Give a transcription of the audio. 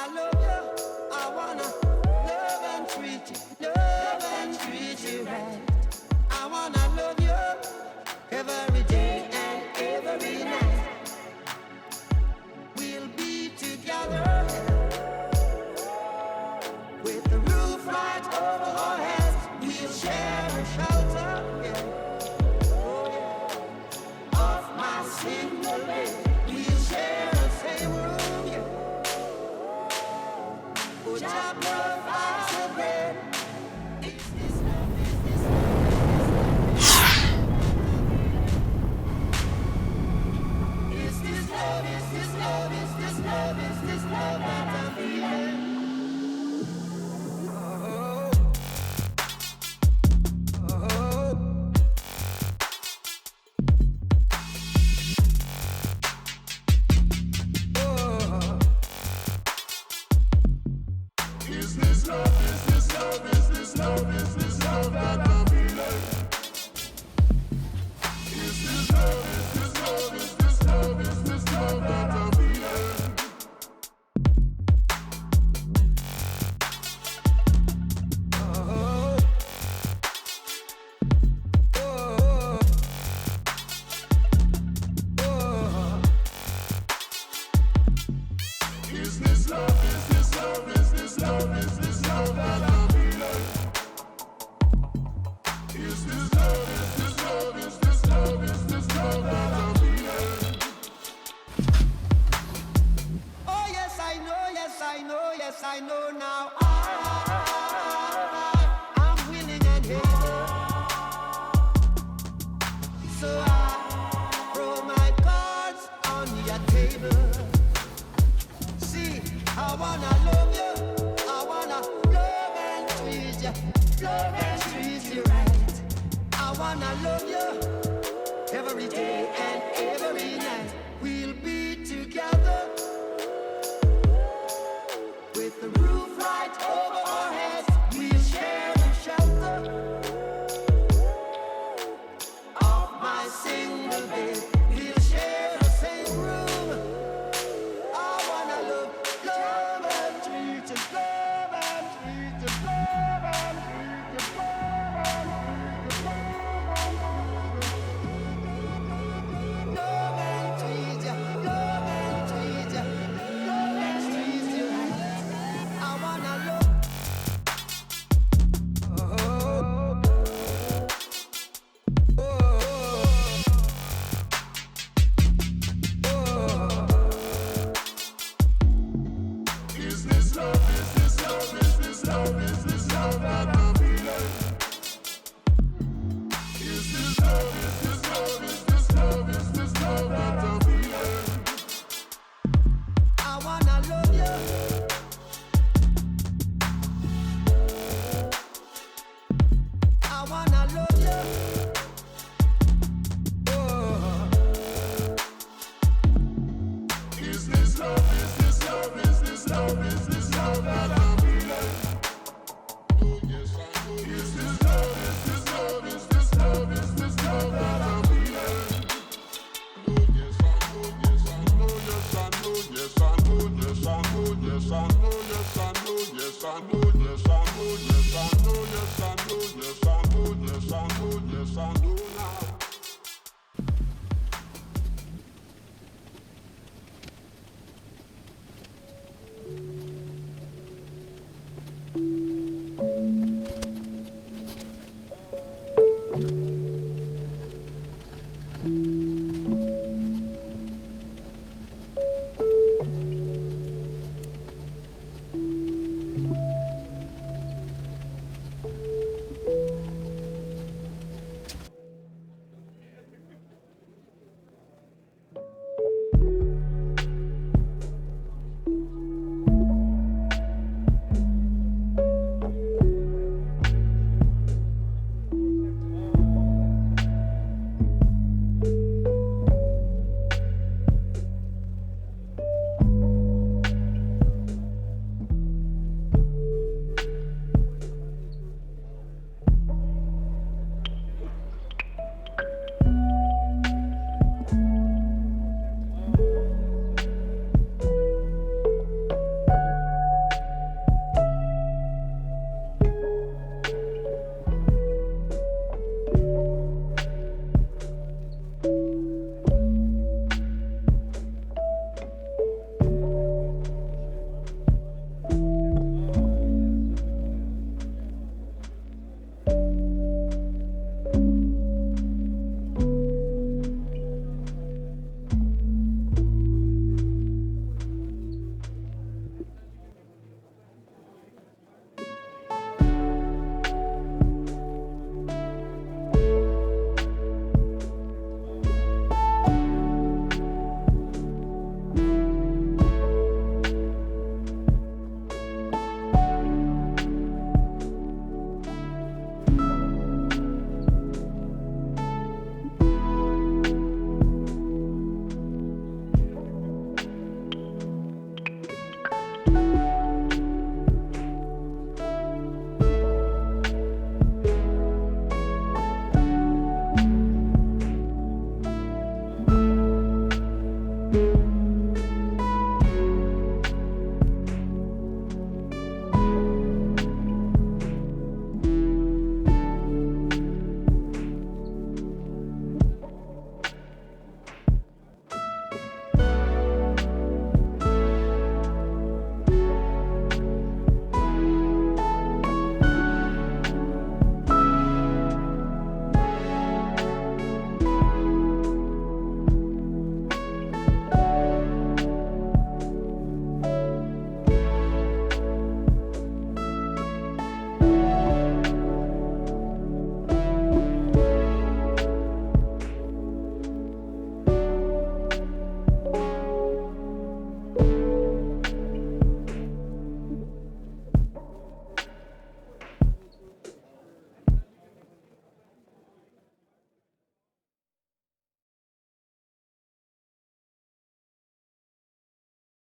wanna love you, I wanna love and treat you right. I wanna love you every day and every night. We'll be together with the roof right over our heads. We'll share a shelter, yeah. Oh, yeah. Off my single bed, we'll share the same room, yeah. Put our profiles of bread. Is this love? Is this love? Is this love? Is this love? Is this love? Is this love that I'm feeling? I know now. I'm willing and able. So I throw my cards on your table. See, I wanna love you. I wanna love and treat you. Love and treat you right. I wanna love you every day and every night. We'll be together with the roof right over our